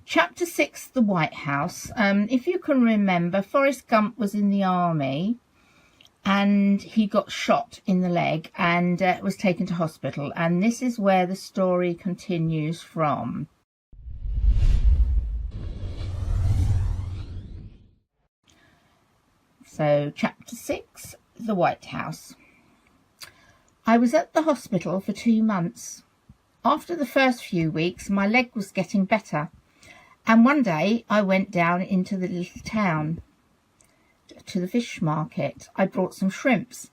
Chapter 6, The White House. If you can remember, Forrest Gump was in the army and he got shot in the leg and was taken to hospital. And this is where the story continues from. So, Chapter 6, The White House. I was at the hospital for 2 months. After the first few weeks, my leg was getting better. And one day I went down into the little town to the fish market. I brought some shrimps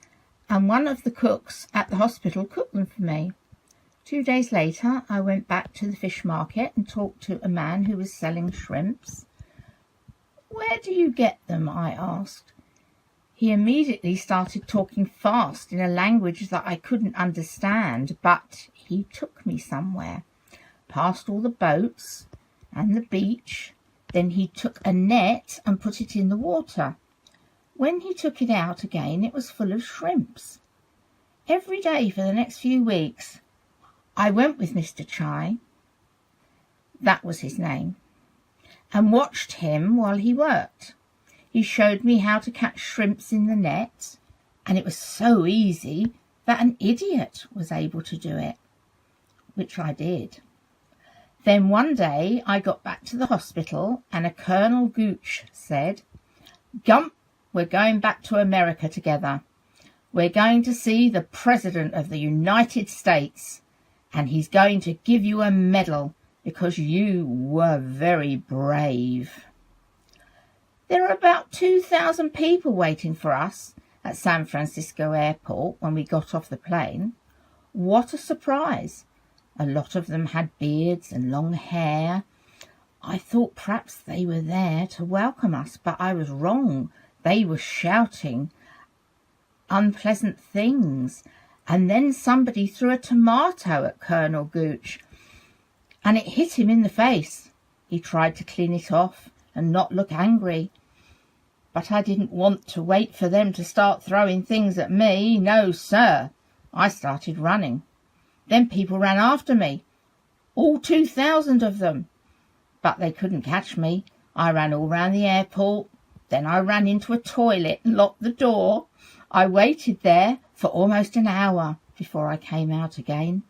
and one of the cooks at the hospital cooked them for me. 2 days later I went back to the fish market and talked to a man who was selling shrimps. "Where do you get them?" I asked. He immediately started talking fast in a language that I couldn't understand, but he took me somewhere, past all the boats and the beach. Then he took a net and put it in the water. When he took it out again, it was full of shrimps. Every day for the next few weeks, I went with Mr. Chai, that was his name, and watched him while he worked. He showed me how to catch shrimps in the net, and it was so easy that an idiot was able to do it, which I did. Then one day I got back to the hospital and a Colonel Gooch said, "Gump, we're going back to America together. We're going to see the President of the United States, and he's going to give you a medal because you were very brave." There were about 2,000 people waiting for us at San Francisco Airport when we got off the plane. What a surprise! A lot of them had beards and long hair. I thought perhaps they were there to welcome us, but I was wrong. They were shouting unpleasant things. And then somebody threw a tomato at Colonel Gooch, and it hit him in the face. He tried to clean it off and not look angry. But I didn't want to wait for them to start throwing things at me. No, sir. I started running. Then people ran after me, all 2,000 of them. But they couldn't catch me. I ran all round the airport. Then I ran into a toilet and locked the door. I waited there for almost an hour before I came out again.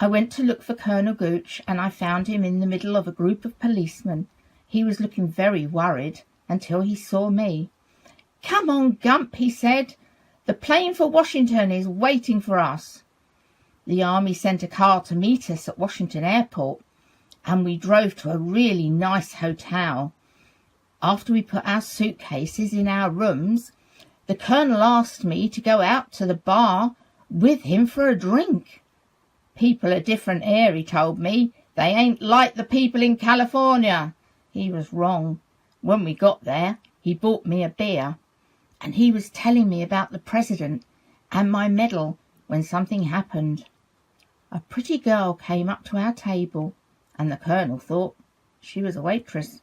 I went to look for Colonel Gooch, and I found him in the middle of a group of policemen. He was looking very worried until he saw me. "Come on, Gump," he said. "The plane for Washington is waiting for us." The army sent a car to meet us at Washington Airport, and we drove to a really nice hotel. After we put our suitcases in our rooms, the colonel asked me to go out to the bar with him for a drink. "People are different here," he told me. "They ain't like the people in California." He was wrong. When we got there, he bought me a beer, and he was telling me about the president and my medal when something happened. A pretty girl came up to our table, and the colonel thought she was a waitress.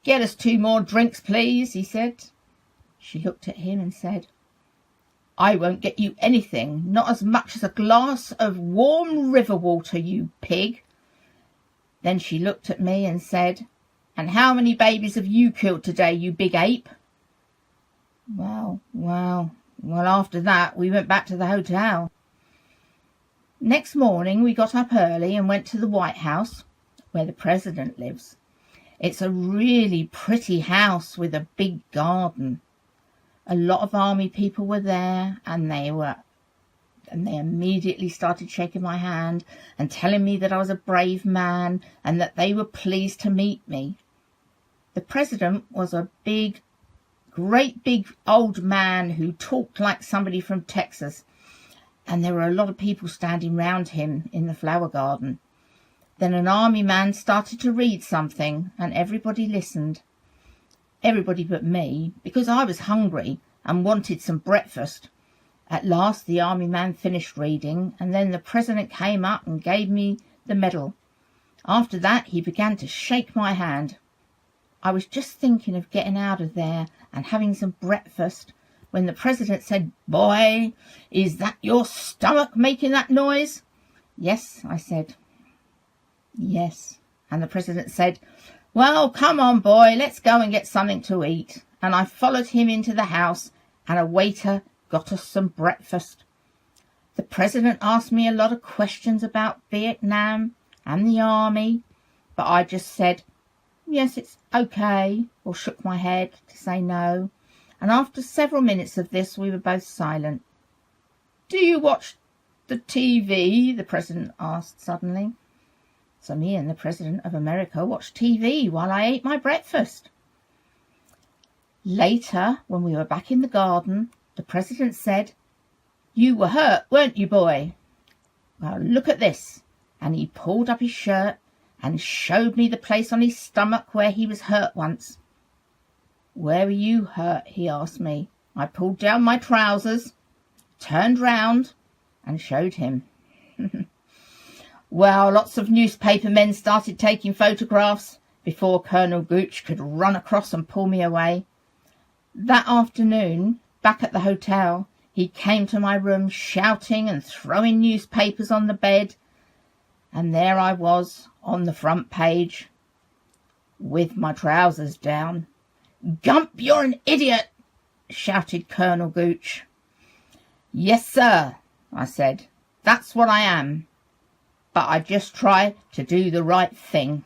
"Get us 2 more drinks, please," he said. She looked at him and said, "I won't get you anything, not as much as a glass of warm river water, you pig." Then she looked at me and said, "And how many babies have you killed today, you big ape?" Well, after that we went back to the hotel. Next morning we got up early and went to the White House, where the president lives. It's a really pretty house with a big garden. A lot of army people were there, and they immediately started shaking my hand and telling me that I was a brave man and that they were pleased to meet me. The president was a great big old man who talked like somebody from Texas, and there were a lot of people standing round him in the flower garden. Then an army man started to read something, and everybody listened. Everybody but me, because I was hungry and wanted some breakfast. At last the army man finished reading, and then the president came up and gave me the medal. After that he began to shake my hand. I was just thinking of getting out of there and having some breakfast when the president said, "Boy, is that your stomach making that noise?" "Yes," I said. "Yes, And the president said, "Well, come on, boy, let's go and get something to eat." And I followed him into the house, and a waiter got us some breakfast. The president asked me a lot of questions about Vietnam and the army, but I just said, "Yes, it's okay," or shook my head to say no. And after several minutes of this, we were both silent. "Do you watch the TV?" the president asked suddenly. So me and the president of America watched TV while I ate my breakfast. Later, when we were back in the garden, the president said, "You were hurt, weren't you, boy? Well, look at this." And he pulled up his shirt and showed me the place on his stomach where he was hurt once. "Where were you hurt?" he asked me. I pulled down my trousers, turned round, and showed him. Well, lots of newspaper men started taking photographs before Colonel Gooch could run across and pull me away. That afternoon, back at the hotel, he came to my room shouting and throwing newspapers on the bed, and there I was on the front page with my trousers down. "Gump, you're an idiot!" shouted Colonel Gooch. "Yes, sir," I said. "That's what I am. But I just try to do the right thing."